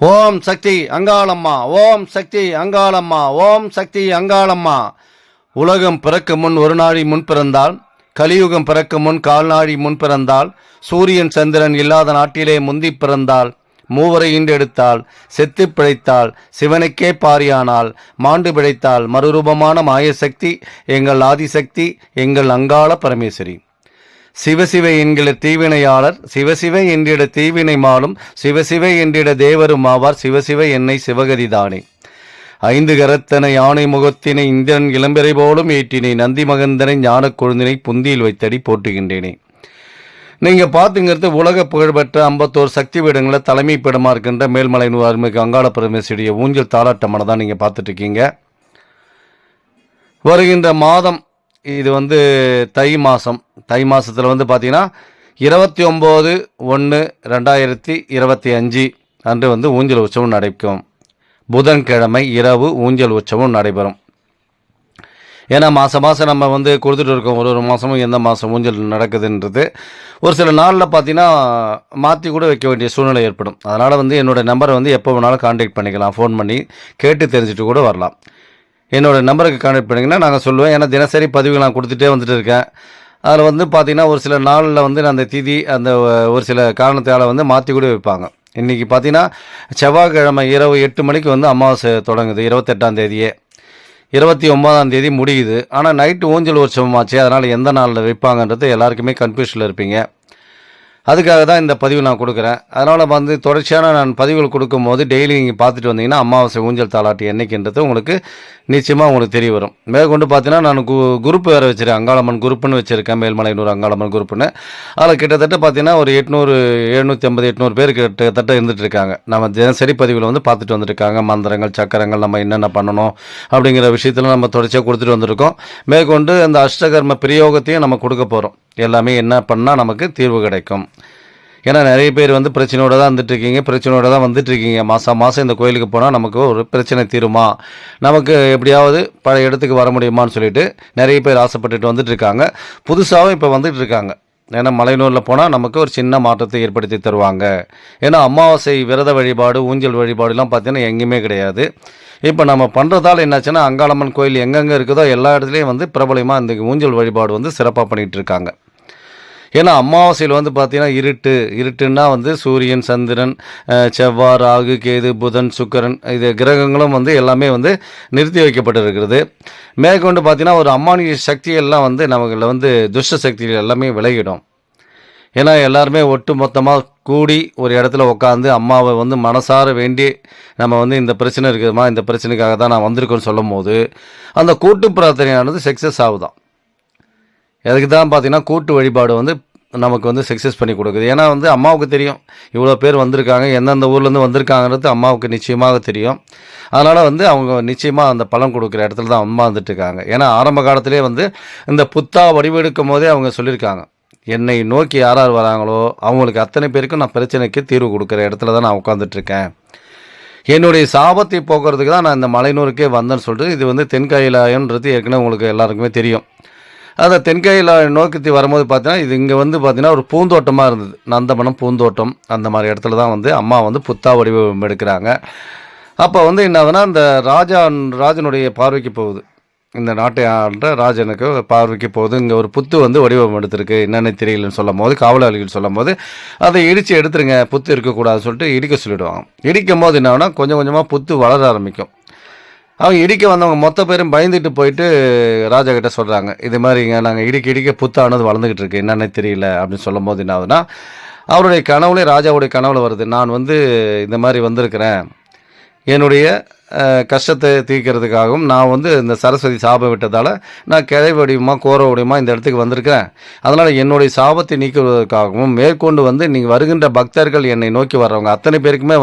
ஓம் சக்தி அங்காளம்மா, ஓம் சக்தி அங்காளம்மா, ஓம் சக்தி அங்காளம்மா. உலகம் பிறக்க முன் ஒரு நாழி முன் பிறந்தாள், கலியுகம் பிறக்க முன் கால் நாழி முன் பிறந்தாள், சூரியன் சந்திரன் இல்லாத நாட்டிலே முந்தி பிறந்தாள், மூவரை ஈண்டெடுத்தாள், செத்து பிழைத்தாள், சிவனுக்கே பாரியானாள், மாண்டு பிழைத்தாள், மறுரூபமான மாயசக்தி எங்கள் ஆதிசக்தி, எங்கள் அங்காள பரமேஸ்வரி. சிவசிவ என்கிற தீவினையாளர், சிவசிவ என்றிட தீவினை மாலும், சிவசிவ என்றிட தேவரும் ஆவார், சிவசிவ என்னை சிவகதிதானே. ஐந்து கரத்தனை யானை முகத்தினை இந்திரன் இளம்பிறை போலும் ஏற்றினை, நந்தி மகந்தனை ஞான கொழுந்தினை புந்தியில் வைத்தடி போட்டுகின்றேனே. நீங்கள் பார்த்துங்கிறது உலக புகழ்பெற்ற 51 சக்தி பீடங்களில் தலைமை பீடமாக இருக்கின்ற மேல்மலையனூர் அருள்மிகு அங்காள பரமேஸ்வரியுடைய ஊஞ்சல் தாலாட்டமான தான் நீங்கள் பார்த்துட்ருக்கீங்க. வருகின்ற மாதம் இது தை மாதம். தை மாதத்தில் பார்த்தீங்கன்னா 29/1/2025 அன்று ஊஞ்சல் உற்சவம் நடைபெறும். புதன்கிழமை இரவு ஊஞ்சல் உற்சவம் நடைபெறும். ஏன்னா மாதம் நம்ம கொடுத்துட்டு இருக்கோம், ஒரு மாதமும் எந்த மாதம் ஊஞ்சல் நடக்குதுன்றது. ஒரு சில நாளில் பார்த்தீங்கன்னா மாற்றி கூட வைக்க வேண்டிய சூழ்நிலை ஏற்படும். அதனால் என்னோடய நம்பரை எப்போ வேணாலும் கான்டாக்ட் பண்ணிக்கலாம், ஃபோன் பண்ணி கேட்டு தெரிஞ்சுட்டு கூட வரலாம். என்னோடய நம்பருக்கு கான்டாக்ட் பண்ணிங்கன்னா நாங்கள் சொல்லுவேன். ஏன்னா தினசரி பதிவுகள் நான் கொடுத்துட்டே வந்துட்டு இருக்கேன். அதில் பார்த்தீங்கன்னா ஒரு சில நாளில் அந்த திதி அந்த ஒரு சில காரணத்தால் மாற்றி கூட வைப்பாங்க. இன்றைக்கி பார்த்தீங்கன்னா செவ்வாய்க்கிழமை இரவு 8 மணிக்கு அமாவாசை தொடங்குது, 28ஆம் தேதியே. 29ஆம் தேதி முடியுது. ஆனால் நைட்டு ஊஞ்சல் உற்சவமாச்சு, அதனால் எந்த நாளில் வைப்பாங்கன்றது எல்லாருக்குமே கன்ஃபியூஷனில் இருப்பீங்க. அதுக்காக தான் இந்த பதிவு நான் கொடுக்குறேன். அதனால் தொடர்ச்சியான நான் பதிவுகள் கொடுக்கும்போது டெய்லி நீங்கள் பார்த்துட்டு வந்தீங்கன்னா அமாவாசை ஊஞ்சல் தாலாட்டி என்றைக்குன்றது உங்களுக்கு நிச்சயமாக உங்களுக்கு தெரிய வரும். மேற்கொண்டு பார்த்தீங்கன்னா நான் குரூப் வேறு வச்சுருக்கேன், அங்காளம்மன் குரூப்புன்னு வச்சுருக்கேன், மேல்மலையனூர் அங்காளம்மன் குரூப்புன்னு. அதில் கிட்டத்தட்ட பார்த்தீங்கன்னா ஒரு 750-800 பேர் கிட்டத்தட்ட இருந்துகிட்டு இருக்காங்க. நம்ம தினசரி பதிவில் பார்த்துட்டு வந்துருக்காங்க. மந்திரங்கள், சக்கரங்கள், நம்ம என்னென்ன பண்ணணும் அப்படிங்கிற விஷயத்தில் நம்ம தொடர்ச்சியாக கொடுத்துட்டு வந்திருக்கோம். மேற்கொண்டு அந்த அஷ்டகர்ம பிரயோகத்தையும் நம்ம கொடுக்க போகிறோம். எல்லாமே என்ன பண்ணால் நமக்கு தீர்வு கிடைக்கும். ஏன்னா நிறைய பேர் பிரச்சனையோடு தான் வந்துட்டுருக்கீங்க, பிரச்சனையோடு தான் வந்துட்டுருக்கீங்க. மாதம் இந்த கோயிலுக்கு போனால் நமக்கு ஒரு பிரச்சனை தீருமா, நமக்கு எப்படியாவது பழைய இடத்துக்கு வர முடியுமான்னு சொல்லிட்டு நிறைய பேர் ஆசைப்பட்டுட்டு வந்துட்டுருக்காங்க. புதுசாகவும் இப்போ வந்துட்டுருக்காங்க. ஏன்னா மலையனூரில் போனால் நமக்கு ஒரு சின்ன மாற்றத்தை ஏற்படுத்தி தருவாங்க. ஏன்னா அமாவாசை விரத வழிபாடு, ஊஞ்சல் வழிபாடுலாம் பார்த்தீங்கன்னா எங்கேயுமே கிடையாது. இப்போ நம்ம பண்ணுறதால என்னாச்சுன்னா அங்காளம்மன் கோயில் எங்கெங்கே இருக்குதோ எல்லா இடத்துலையும் பிரபலமாக இந்த ஊஞ்சல் வழிபாடு சிறப்பாக பண்ணிகிட்டு இருக்காங்க. ஏன்னா அமாவாசையில் பார்த்தீங்கன்னா இருட்டுன்னா சூரியன், சந்திரன், செவ்வாய், ராகு, கேது, புதன், சுக்கிரன் இது கிரகங்களும் எல்லாமே நிறுத்தி வைக்கப்பட்டிருக்கிறது. மேற்கொண்டு பார்த்தீங்கன்னா ஒரு அம்மானிய சக்தியெல்லாம் நமக்கு துஷ்ட சக்திகள் எல்லாமே விலகிடும். ஏன்னா எல்லாருமே ஒட்டு மொத்தமாக கூடி ஒரு இடத்துல உட்காந்து அம்மாவை மனசார வேண்டி நம்ம இந்த பிரச்சனை இருக்குதுமா, இந்த பிரச்சனைக்காக தான் நான் வந்திருக்கேன்னு சொல்லும் போது அந்த கூட்டு பிரார்த்தனையானது சக்ஸஸ் ஆகுதான். அதுக்கு தான் பார்த்தீங்கன்னா கூட்டு வழிபாடு நமக்கு சக்ஸஸ் பண்ணி கொடுக்குது. ஏன்னா அம்மாவுக்கு தெரியும் இவ்வளோ பேர் வந்திருக்காங்க, எந்தெந்த ஊர்லேருந்து வந்திருக்காங்கிறது அம்மாவுக்கு நிச்சயமாக தெரியும். அதனால் அவங்க நிச்சயமாக அந்த பலன் கொடுக்குற இடத்துல தான் அம்மா வந்துட்டுருக்காங்க. ஏன்னா ஆரம்ப காலத்திலே இந்த புத்தா வடிவெடுக்கும் போதே அவங்க சொல்லியிருக்காங்க, என்னை நோக்கி யார் யார் வராங்களோ அவங்களுக்கு அத்தனை பேருக்கும் நான் பிரச்சனைக்கு தீர்வு கொடுக்குற இடத்துல தான் நான் உட்காந்துட்ருக்கேன். என்னுடைய சாபத்தை போக்குறதுக்கு தான் நான் இந்த மலையனூருக்கே வந்தேன்னு சொல்லிட்டு இது தென்காயிலாயன்றது ஏற்கனவே உங்களுக்கு எல்லாருக்குமே தெரியும். அந்த தென்காயிலாய நோக்கி வரும்போது பார்த்தீங்கன்னா இது இங்கே பார்த்தீங்கன்னா ஒரு பூந்தோட்டமாக இருந்தது, நந்தவனம் பூந்தோட்டம். அந்த மாதிரி இடத்துல தான் அம்மா புத்தா வடிவம் எடுக்கிறாங்க. அப்போ என்ன ஆகுதுன்னா இந்த ராஜனுடைய பார்வைக்கு போகுது, இந்த நாட்டை ஆண்ட ராஜனுக்கு பார்வைக்கு போகுது. இங்கே ஒரு புத்து வடிவம் எடுத்திருக்கு, என்னென்ன தெரியலன்னு சொல்லும் போது காவலாளிகள் சொல்லும் போது அதை இடித்து எடுத்துருங்க, புத்து இருக்கக்கூடாதுன்னு சொல்லிட்டு இடிக்க சொல்லிவிடுவாங்க. இடிக்கும் போது என்ன ஆகுனா கொஞ்சம் கொஞ்சமாக புத்து வளர ஆரம்பிக்கும். அவங்க இடிக்க வந்தவங்க மொத்த பேரும் பயந்துட்டு போயிட்டு ராஜா கிட்ட சொல்கிறாங்க, இது மாதிரிங்க நாங்கள் இடிக்க புத்தானது வளர்ந்துக்கிட்டு இருக்கு, என்னென்ன தெரியல அப்படின்னு சொல்லும் போது என்ன ஆகுதுன்னா அவருடைய கனவுலே ராஜாவுடைய கனவுல வருது, நான் இந்த மாதிரி வந்திருக்கிறேன், என்னுடைய கஷ்டத்தை தீர்க்கிறதுக்காகவும் நான் இந்த சரஸ்வதி சாபம் விட்டதால் நான் கிளை வடிவமாக கோர வடிவமாக இந்த இடத்துக்கு வந்திருக்கிறேன். அதனால் என்னுடைய சாபத்தை நீக்குவதற்காகவும் மேற்கொண்டு நீங்கள் வருகின்ற பக்தர்கள் என்னை நோக்கி வர்றவங்க அத்தனை பேருக்குமே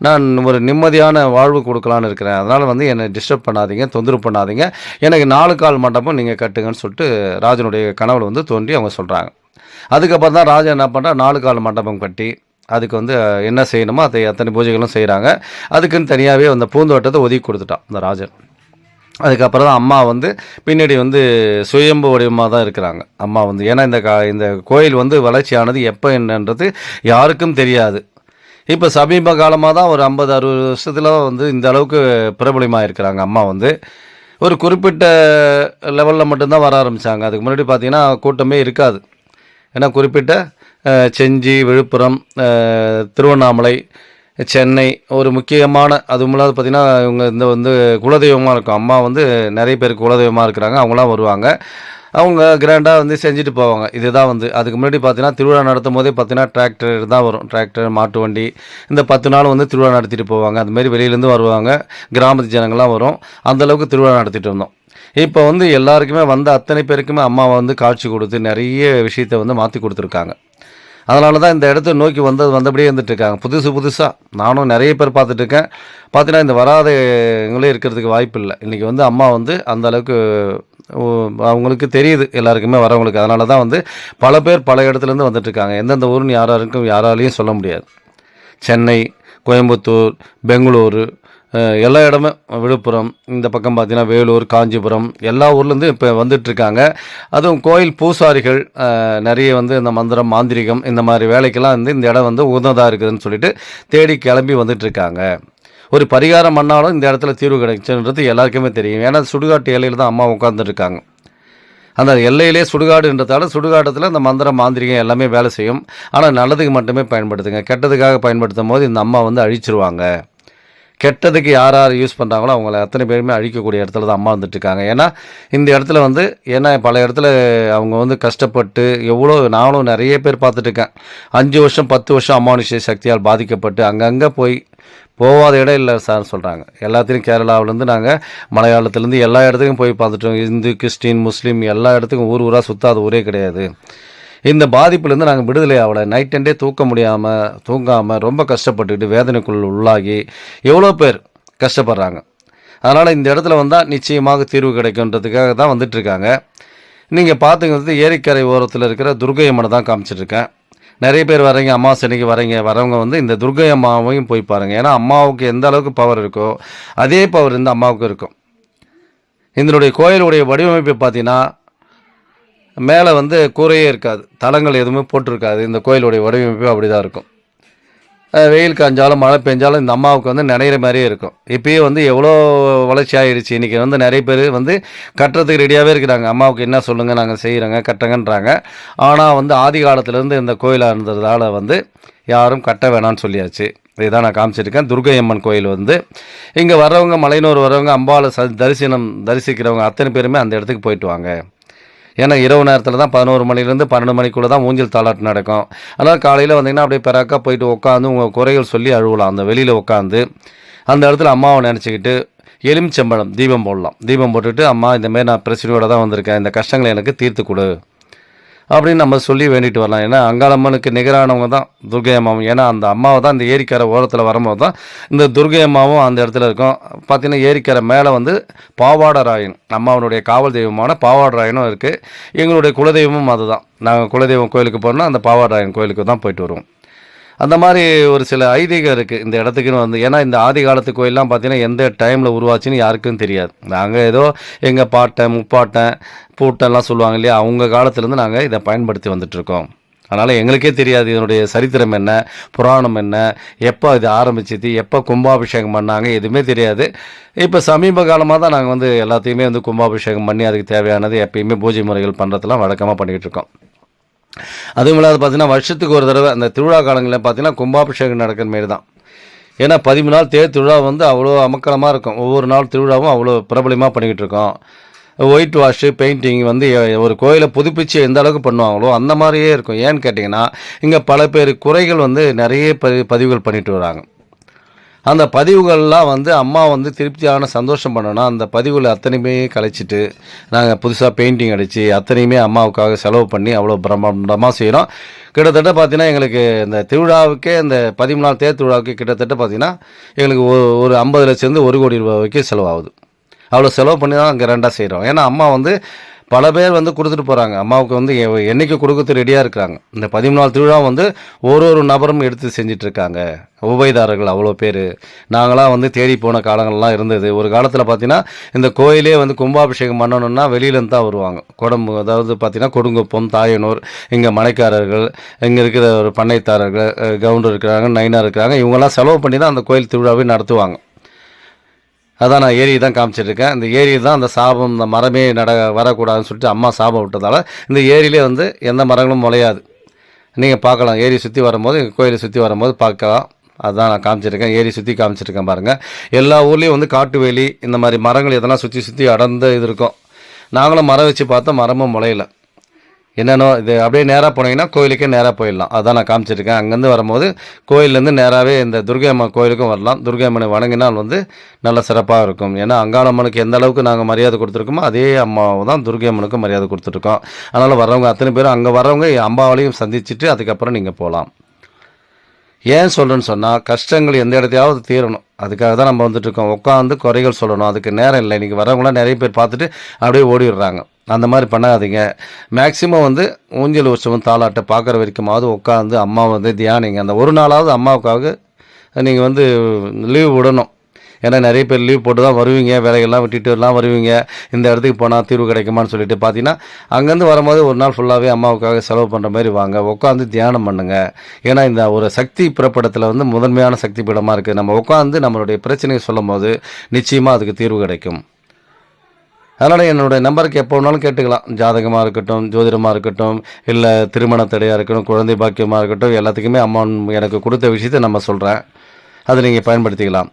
நான் ஒரு நிம்மதியான வாழ்வு கொடுக்கலான்னு இருக்கிறேன். அதனால் என்னை டிஸ்டர்ப் பண்ணாதீங்க, தொந்தரவு பண்ணாதீங்க, எனக்கு 4 கால் மண்டபம் நீங்கள் கட்டுங்கன்னு சொல்லிட்டு ராஜனுடைய கனவுல தோன்றி அவங்க சொல்கிறாங்க. அதுக்கப்புறம் தான் ராஜா என்ன பண்ணுறா, 4 கால் மண்டபம் கட்டி அதுக்கு என்ன செய்யணுமோ அதை அத்தனை பூஜைகளும் செய்கிறாங்க. அதுக்குன்னு தனியாகவே அந்த பூந்தோட்டத்தை ஒதுக்கி கொடுத்துட்டான் இந்த ராஜன். அதுக்கப்புறம் தான் அம்மா பின்னாடி சுயம்பு வடிவமாக தான் இருக்கிறாங்க அம்மா ஏன்னா இந்த கோயில் வளர்ச்சியானது எப்போ என்னன்றது யாருக்கும் தெரியாது. இப்போ சமீப காலமாக தான் ஒரு 50-60 வருஷத்தில் வந்து இந்த அளவுக்கு பிரபலமாக இருக்கிறாங்க அம்மா வந்து. ஒரு குறிப்பிட்ட லெவலில் மட்டும்தான் வர ஆரம்பித்தாங்க. அதுக்கு முன்னாடி பார்த்தீங்கன்னா கூட்டமே இருக்காது. ஏன்னா குறிப்பிட்ட செஞ்சி, விழுப்புரம், திருவண்ணாமலை, சென்னை ஒரு முக்கியமான அதுவும் இல்லாத பார்த்தீங்கன்னா இவங்க இந்த வந்து குலதெய்வமாக இருக்கும். அம்மா வந்து நிறைய பேருக்கு குலதெய்வமாக இருக்கிறாங்க. அவங்களாம் வருவாங்க. அவங்க கிராண்டாக வந்து செஞ்சுட்டு போவாங்க. இதுதான் வந்து அதுக்கு முன்னாடி பார்த்தீங்கன்னா திருவிழா நடத்தும் போதே பார்த்தீங்கன்னா டிராக்டர் தான் வரும். டிராக்டர், மாட்டு வண்டி இந்த 10 நாள் வந்து திருவிழா நடத்திட்டு போவாங்க. அதுமாரி வெளியிலேருந்து வருவாங்க. கிராமத்து ஜனங்கள்லாம் வரும். அந்தளவுக்கு திருவிழா நடத்திட்டு இருந்தோம். இப்போ வந்து எல்லாருக்குமே வந்த அத்தனை பேருக்குமே அம்மாவை வந்து காட்சி கொடுத்து நிறைய விஷயத்தை வந்து மாற்றி கொடுத்துருக்காங்க. அதனால தான் இந்த இடத்த நோக்கி வந்தபடியே இருந்துகிட்ருக்காங்க. புதுசாக நானும் நிறைய பேர் பார்த்துட்ருக்கேன். பார்த்தீங்கன்னா இந்த வராதவங்களே இருக்கிறதுக்கு வாய்ப்பு இல்லை. இன்றைக்கி வந்து அம்மா வந்து அந்த அளவுக்கு அவங்களுக்கு தெரியுது எல்லாருக்குமே வரவங்களுக்கு. அதனால தான் வந்து பல பேர் பல இடத்துலேருந்து வந்துட்டுருக்காங்க. எந்தெந்த ஊருன்னு யாராலையும் சொல்ல முடியாது. சென்னை, கோயம்புத்தூர், பெங்களூரு, எல்லா இடமும் விழுப்புரம், இந்த பக்கம் பார்த்தீங்கன்னா வேலூர், காஞ்சிபுரம் எல்லா ஊர்லேருந்து இப்போ வந்துட்டுருக்காங்க. அதுவும் கோயில் பூசாரிகள் நிறைய வந்து இந்த மந்திரம், மாந்திரிகம் இந்த மாதிரி வேலைக்கெல்லாம் வந்து இந்த இடம் வந்து உகந்ததாக இருக்குதுன்னு சொல்லிட்டு தேடி கிளம்பி வந்துட்டுருக்காங்க. ஒரு பரிகாரம் பண்ணாலும் இந்த இடத்துல தீர்வு கிடைச்சுன்றது எல்லாருக்குமே தெரியும். ஏன்னா சுடுகாட்டு எல்லையில் தான் அம்மா உட்காந்துருக்காங்க. அந்த எல்லையிலே சுடுகாடுன்றதால சுடுகாட்டத்தில் இந்த மந்திரம், மாந்திரிகம் எல்லாமே வேலை செய்யும். ஆனால் நல்லதுக்கு மட்டுமே பயன்படுத்துங்க. கெட்டதுக்காக பயன்படுத்தும் போது இந்த அம்மா வந்து அழிச்சிருவாங்க. கெட்டதுக்கு யார் யூஸ் பண்ணுறாங்களோ அவங்கள அத்தனை பேருமே அழிக்கக்கூடிய இடத்துல தான் அம்மா வந்துட்டுருக்காங்க. ஏன்னா இந்த இடத்துல வந்து ஏன்னா பல இடத்துல அவங்க வந்து கஷ்டப்பட்டு நானும் நிறைய பேர் பார்த்துட்ருக்கேன். 5 வருஷம் 10 வருஷம் அமானுஷ்ய சக்தியால் பாதிக்கப்பட்டு அங்கங்கே போகாத இடம் இல்லை சார் சொல்கிறாங்க. எல்லாத்தையும் கேரளாவிலேருந்து நாங்கள் மலையாளத்துலேருந்து எல்லா இடத்துக்கும் போய் பார்த்துட்டோம். இந்து, கிறிஸ்டின், முஸ்லீம் எல்லா இடத்துக்கும் ஊராக சுற்றாத ஊரே கிடையாது. இந்த பாதிப்புலேருந்து நாங்கள் விடுதலை ஆகலை. நைட் அண்டே தூங்காமல் ரொம்ப கஷ்டப்பட்டுக்கிட்டு வேதனைக்குள் உள்ளாகி எவ்வளோ பேர் கஷ்டப்படுறாங்க. அதனால் இந்த இடத்துல வந்தால் நிச்சயமாக தீர்வு கிடைக்குன்றதுக்காக தான் வந்துட்டுருக்காங்க. நீங்கள் பார்த்துக்கிறது ஏரிக்கரை ஓரத்தில் இருக்கிற துர்கை அம்மனை தான் காமிச்சிட்ருக்கேன். நிறைய பேர் வரீங்க, அமாவாசைக்கு வரவங்க வந்து இந்த துர்கை அம்மாவையும் போய் பாருங்கள். ஏன்னா அம்மாவுக்கு எந்த அளவுக்கு பவர் இருக்கோ அதே பவர் இந்த அம்மாவுக்கு இருக்கும். இதனுடைய கோயிலுடைய வடிவமைப்பு பார்த்தீங்கன்னா மேலே வந்து கூரையே இருக்காது, தளங்கள் எதுவுமே போட்டிருக்காது. இந்த கோயிலுடைய வடிவமைப்பு அப்படி தான் இருக்கும். வெயில் காஞ்சாலும் மழை பெஞ்சாலும் இந்த அம்மாவுக்கு வந்து நினைகிற மாதிரியே இருக்கும். இப்போயே வந்து எவ்வளோ வளர்ச்சி ஆகிடுச்சு. இன்றைக்கி வந்து நிறைய பேர் வந்து கட்டுறதுக்கு ரெடியாகவே இருக்கிறாங்க. அம்மாவுக்கு என்ன சொல்லுங்கள், நாங்கள் செய்கிறோங்க, கட்டுங்கன்றாங்க. ஆனால் வந்து ஆதி காலத்துலேருந்து இந்த கோயிலாக இருந்ததால் வந்து யாரும் கட்ட வேணான்னு சொல்லியாச்சு. இதுதான் நான் காமிச்சிருக்கேன். துர்கை அம்மன் கோயில் வந்து இங்கே வர்றவங்க, மலையனூர் வர்றவங்க, அம்பாவை தரிசிக்கிறவங்க அத்தனை பேருமே அந்த இடத்துக்கு போயிட்டு வாங்க. ஏன்னா இரவு நேரத்தில் தான் 11 மணிலேருந்து 12 மணிக்குள்ளே தான் ஊஞ்சல் தாலாட்டு நடக்கும். அதனால் காலையில் வந்தீங்கன்னா அப்படியே பெறாக்கா போயிட்டு உட்காந்து உங்கள் குறைகள் சொல்லி அழுவலாம். அந்த வெளியில் உட்காந்து அந்த இடத்துல அம்மாவை நினச்சிக்கிட்டு எலுமிச்சம்பழம் தீபம் போடலாம். தீபம் போட்டுட்டு, அம்மா இந்தமாரி நான் பிரச்சனையோடு தான் வந்திருக்கேன், இந்த கஷ்டங்களை எனக்கு தீர்த்து கொடு அப்படின்னு நம்ம சொல்லி வேண்டிட்டு வரலாம். ஏன்னா அங்காளம்மனுக்கு நிகரானவங்க தான் துர்கை அம்மாவும். ஏன்னா அந்த அம்மாவை தான் இந்த ஏரிக்கரை ஓரத்தில் வரும்போது தான் இந்த துர்கை அம்மாவும் அந்த இடத்துல இருக்கும். பார்த்திங்கன்னா ஏரிக்கரை மேலே வந்து பாவாடராயன் அம்மாவனுடைய காவல் தெய்வமான பாவாடராயனும் இருக்குது. எங்களுடைய குலதெய்வமும் அதுதான். நாங்கள் குலதெய்வம் கோயிலுக்கு போனோம்னா அந்த பாவாடராயன் கோயிலுக்கு தான் போயிட்டு வருவோம். அந்த மாதிரி ஒரு சில ஐதீகம் இருக்குது இந்த இடத்துக்குன்னு வந்து. ஏன்னா இந்த ஆதி காலத்து கோயிலெலாம் பார்த்திங்கன்னா எந்த டைமில் உருவாச்சுன்னு யாருக்கும் தெரியாது. நாங்கள் ஏதோ எங்கள் பாட்டன், முப்பாட்டன், பூட்டெல்லாம் சொல்லுவாங்க இல்லையா, அவங்க காலத்துலேருந்து நாங்கள் இதை பயன்படுத்தி வந்துட்டுருக்கோம். அதனால் எங்களுக்கே தெரியாது இதனுடைய சரித்திரம் என்ன, புராணம் என்ன, எப்போ இது ஆரம்பிச்சிது, எப்போ கும்பாபிஷேகம் பண்ணாங்க, எதுவுமே தெரியாது. இப்போ சமீப காலமாக தான் நாங்கள் வந்து எல்லாத்தையுமே வந்து கும்பாபிஷேகம் பண்ணி அதுக்கு தேவையானது எப்பயுமே பூஜை முறைகள் பண்ணுறதெல்லாம் வழக்கமாக பண்ணிக்கிட்டு இருக்கோம். அதுவும் இல்லாத பார்த்தீங்கன்னா வருஷத்துக்கு ஒரு தடவை அந்த திருவிழா காலங்களில் பார்த்தீங்கன்னா கும்பாபிஷேகம் நடக்கிற மாரி தான். ஏன்னா 13 நாள் தேர் திருவிழா வந்து அவ்வளோ அமக்கலமாக இருக்கும். ஒவ்வொரு நாள் திருவிழாவும் அவ்வளோ பிரபலமாக பண்ணிக்கிட்டு இருக்கோம். ஒயிட் வாஷு, பெயிண்டிங் வந்து ஒரு கோயிலை புதுப்பிச்சு எந்த அளவுக்கு பண்ணுவாங்களோ அந்த மாதிரியே இருக்கும். ஏன்னு கேட்டிங்கன்னா இங்கே பல பேர் குறைகள் வந்து நிறைய பதிவுகள் பண்ணிட்டு வராங்க. அந்த பதிவுகள்லாம் வந்து அம்மா வந்து திருப்தியான சந்தோஷம் பண்ணோன்னா அந்த பதிவுகளை அத்தனையுமே கலைச்சிட்டு நாங்கள் புதுசாக பெயிண்டிங் அடித்து அத்தனையுமே அம்மாவுக்காக செலவு பண்ணி அவ்வளோ பிரம்மாண்டமாக செய்கிறோம். கிட்டத்தட்ட பார்த்திங்கன்னா எங்களுக்கு இந்த திருவிழாவுக்கே இந்த 13 நாள் தேர் திருவிழாவுக்கு கிட்டத்தட்ட பார்த்திங்கன்னா எங்களுக்கு ஒரு 50 லட்சம் 1 கோடி ரூபா வரைக்கும் செலவாகுது. அவ்வளோ செலவு பண்ணி தான் அங்கே ரெண்டாக செய்கிறோம். ஏன்னா அம்மா வந்து பல பேர் வந்து கொடுத்துட்டு போகிறாங்க. அம்மாவுக்கு வந்து என்னைக்கு கொடுக்கறது ரெடியாக இருக்கிறாங்க. இந்த 13 நாள் திருவிழா வந்து ஒரு நபரும் எடுத்து செஞ்சிட்ருக்காங்க. உபயதாரர்கள் அவ்வளோ பேர். நாங்களாம் வந்து தேடி போன காலங்கள்லாம் இருந்தது. ஒரு காலத்தில் பார்த்தீங்கன்னா இந்த கோயிலே வந்து கும்பாபிஷேகம் பண்ணணுன்னா வெளியிலேருந்து தான் வருவாங்க. அதாவது பார்த்தீங்கன்னா கொடுங்குப்பம், தாயனூர், இங்கே மலைக்காரர்கள், இங்கே இருக்கிற ஒரு பண்ணைத்தாரர்கள், கவுண்டர் இருக்கிறாங்க, நைனார் இருக்கிறாங்க. இவங்கெல்லாம் செலவு பண்ணி தான் அந்த கோயில் திருவிழாவே நடத்துவாங்க. அதான் நான் ஏரி தான் காமிச்சிட்ருக்கேன். இந்த ஏரி தான் அந்த சாபம், இந்த மரமே வரக்கூடாதுன்னு சொல்லிட்டு அம்மா சாபம் விட்டதால் இந்த ஏரியிலே வந்து எந்த மரங்களும் முளையாது. நீங்கள் பார்க்கலாம், ஏரி சுற்றி வரும்போது, கோயிலை சுற்றி வரும்போது பார்க்கலாம். அதுதான் நான் காமிச்சிருக்கேன். ஏரி சுற்றி காமிச்சிருக்கேன் பாருங்கள். எல்லா ஊர்லேயும் வந்து காட்டு வேலி இந்த மாதிரி மரங்கள் எதனா சுற்றி அடர்ந்த இது இருக்கும். நாங்களும் மரம் வச்சு பார்த்தோம், மரமும் முளையல. என்னென்னோ இது அப்படியே நேராக போனீங்கன்னா கோயிலுக்கே நேராக போயிடலாம். அதான் நான் காமிச்சிருக்கேன். அங்கேருந்து வரும்போது கோயிலேருந்து நேராகவே இந்த துர்கை அம்மன் கோயிலுக்கும் வரலாம். துர்கை அம்மனை வணங்கினால் வந்து நல்ல சிறப்பாக இருக்கும். ஏன்னா அங்காளம்மனுக்கு எந்த அளவுக்கு நாங்கள் மரியாதை கொடுத்துருக்கோமோ அதே அம்மாவை தான் துர்கை அம்மனுக்கும் மரியாதை கொடுத்துருக்கோம். அதனால் வர்றவங்க அத்தனை பேரும் அங்கே வர்றவங்க அம்பாவளையும் சந்திச்சுட்டு அதுக்கப்புறம் நீங்கள் போகலாம். ஏன் சொல்கிறேன்னு சொன்னால், கஷ்டங்கள் எந்த இடத்தையாவது தீரணும். அதுக்காக தான் நம்ம வந்துட்டுருக்கோம். உட்காந்து குறைகள் சொல்லணும், அதுக்கு நேரம் இல்லை. இன்றைக்கி வரவங்களாம் நிறைய பேர் பார்த்துட்டு அப்படியே ஓடிடுறாங்க. அந்த மாதிரி பண்ணாதீங்க. மேக்ஸிமம் வந்து ஊஞ்சல் உற்சவம் தாலாட்டை பார்க்குற வரைக்குமாவது உட்காந்து அம்மாவை வந்து தியானிங்க. அந்த ஒரு நாளாவது அம்மாவுக்காக நீங்கள் வந்து லீவ் விடணும். ஏன்னா நிறைய பேர் லீவ் போட்டு தான் வருவீங்க, வேலைகள்லாம் விட்டுட்டுலாம் வருவீங்க. இந்த இடத்துக்கு போனால் தீர்வு கிடைக்குமான்னு சொல்லிட்டு பார்த்தீங்கன்னா, அங்கேருந்து வரும்போது ஒரு நாள் ஃபுல்லாகவே அம்மாவுக்காக செலவு பண்ணுற மாதிரி வாங்க, உட்காந்து தியானம் பண்ணுங்கள். ஏன்னா இந்த ஒரு சக்தி புறப்படத்தில் வந்து முதன்மையான சக்தி பீடமாக இருக்குது. நம்ம உட்காந்து நம்மளுடைய பிரச்சனையை சொல்லும் போது நிச்சயமாக அதுக்கு தீர்வு கிடைக்கும். அதனால் என்னுடைய நம்பருக்கு எப்போ வேணாலும் கேட்டுக்கலாம். ஜாதகமாக இருக்கட்டும், ஜோதிடமாக இருக்கட்டும், இல்லை திருமண தடையாக இருக்கட்டும், குழந்தை பாக்கியமாக இருக்கட்டும், எல்லாத்துக்குமே அம்மா எனக்கு கொடுத்த விஷயத்தை நம்ம சொல்கிறேன். அதை நீங்கள் பயன்படுத்திக்கலாம்.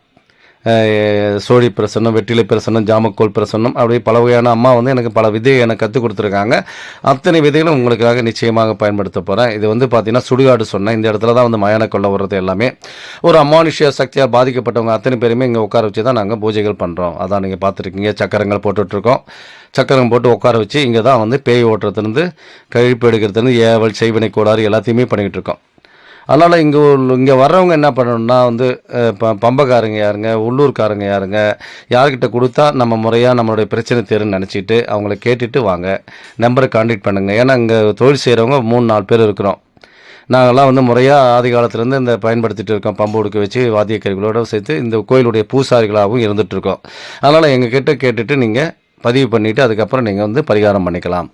சோழி பிரசன்னம், வெற்றிலை பிரசன்னம், ஜாமக்கோல் பிரசன்னம், அப்படி பல வகையான அம்மா வந்து எனக்கு பல விதையை எனக்கு கற்றுக் கொடுத்துருக்காங்க. அத்தனை விதைகளும் உங்களுக்காக நிச்சயமாக பயன்படுத்த போகிறேன். இது வந்து பார்த்திங்கன்னா சுடுகாடு சொன்னேன். இந்த இடத்துல தான் வந்து மயான கொள்ள வர்றது எல்லாமே ஒரு அமானுஷ்ய சக்தியால் பாதிக்கப்பட்டவங்க அத்தனை பேருமே இங்கே உட்கார வச்சு தான் நாங்கள் பூஜைகள் பண்ணுறோம். அதான் நீங்கள் பார்த்துருக்கீங்க. சக்கரங்கள் போட்டுட்ருக்கோம். சக்கரம் போட்டு உட்கார வச்சு இங்கே தான் வந்து பேய் ஓட்டுறதுலேருந்து, கழிப்பு எடுக்கிறதுலேருந்து, ஏவல், செய்வினை கோளாறு எல்லாத்தையுமே பண்ணிக்கிட்டு இருக்கோம். அதனால் இங்கே வர்றவங்க என்ன பண்ணணும்னா வந்து பம்பக்காரங்க யாருங்க, உள்ளூர்காரங்க யாருங்க, யார்கிட்ட கொடுத்தா நம்ம முறையாக நம்மளுடைய பிரச்சனை தேருன்னு நினச்சிட்டு அவங்கள கேட்டுட்டு வாங்க. நம்பரை கான்டாக்ட் பண்ணுங்கள். ஏன்னா இங்கே தொழில் செய்கிறவங்க 3-4 பேர் இருக்கிறோம். நாங்கள்லாம் வந்து முறையாக ஆதி காலத்துலேருந்து இந்த பயன்படுத்திகிட்டு இருக்கோம். பம்பு உடுக்க வச்சு வாத்தியக்கருவிகளோடு சேர்த்து இந்த கோயிலுடைய பூசாரிகளாகவும் இருந்துகிட்ருக்கோம். அதனால் எங்கள் கிட்ட கேட்டுட்டு நீங்கள் பதிவு பண்ணிவிட்டு அதுக்கப்புறம் நீங்கள் வந்து பரிகாரம் பண்ணிக்கலாம்.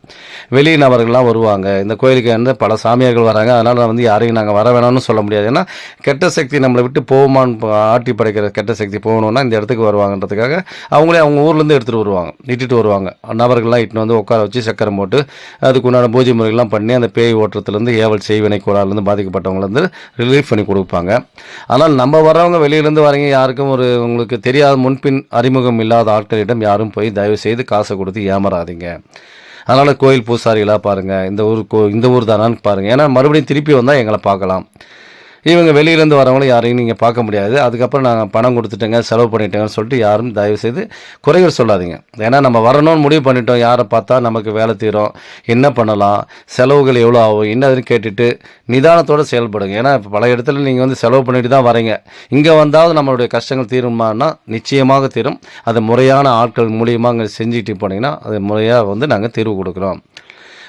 வெளி நபர்கள்லாம் வருவாங்க. இந்த கோயிலுக்கு வந்து பல சாமியார்கள் வராங்க. அதனால் வந்து யாரையும் நாங்கள் வர வேணாம்னு சொல்ல முடியாது. ஏன்னா கெட்ட சக்தி நம்மளை விட்டு போகுமான்னு ஆட்டி படைக்கிற கெட்ட சக்தி போகணுன்னா இந்த இடத்துக்கு வருவாங்கன்றதுக்காக அவங்களே அவங்க ஊர்லேருந்து எடுத்துகிட்டு வருவாங்க, இட்டுட்டு வருவாங்க. நபர்கள்லாம் இட்டுன்னு வந்து உட்கார வச்சு சக்கரம் போட்டு அதுக்கு உண்டான பூஜை முறைகள்லாம் பண்ணி அந்த பேய் ஓட்டத்துலேருந்து, ஏவல், செய்வினை கோளாறுலேருந்து பாதிக்கப்பட்டவங்கலேருந்து ரிலீஃப் பண்ணி கொடுப்பாங்க. ஆனால் நம்ம வர்றவங்க வெளியிலேருந்து வரீங்க, யாருக்கும் உங்களுக்கு தெரியாத முன்பின் அறிமுகம் இல்லாத ஆட்களிடம் யாரும் போய் தயவு செய்து காசை கொடுத்து ஏமாறாதீங்க. அதனால் கோயில் பூசாரிகளாக பாருங்கள், இந்த ஊர் தானான்னு பாருங்கள். ஏன்னா மறுபடியும் திருப்பி வந்தால் எங்களை பார்க்கலாம். இவங்க வெளியிலேருந்து வரவங்களும் யாரையும் நீங்கள் பார்க்க முடியாது. அதுக்கப்புறம் நாங்கள் பணம் கொடுத்துட்டேங்க, செலவு பண்ணிட்டேங்கன்னு சொல்லிட்டு யாரும் தயவுசெய்து குறைகள் சொல்லாதீங்க. ஏன்னா நம்ம வரணும்னு முடிவு பண்ணிட்டோம். யாரை பார்த்தா நமக்கு வேலை தீரும், என்ன பண்ணலாம், செலவுகள் எவ்வளோ ஆகும், என்னதுன்னு கேட்டுட்டு நிதானத்தோடு செயல்படுங்க. ஏன்னா இப்போ பல இடத்துல நீங்கள் வந்து செலவு பண்ணிட்டு தான் வரீங்க. இங்கே வந்தாவது நம்மளுடைய கஷ்டங்கள் தீருமானா நிச்சயமாக தீரும். அது முறையான ஆட்கள் மூலியமாக அங்கே செஞ்சுட்டு போனீங்கன்னா அது முறையாக வந்து நாங்கள் தீர்வு கொடுக்குறோம்.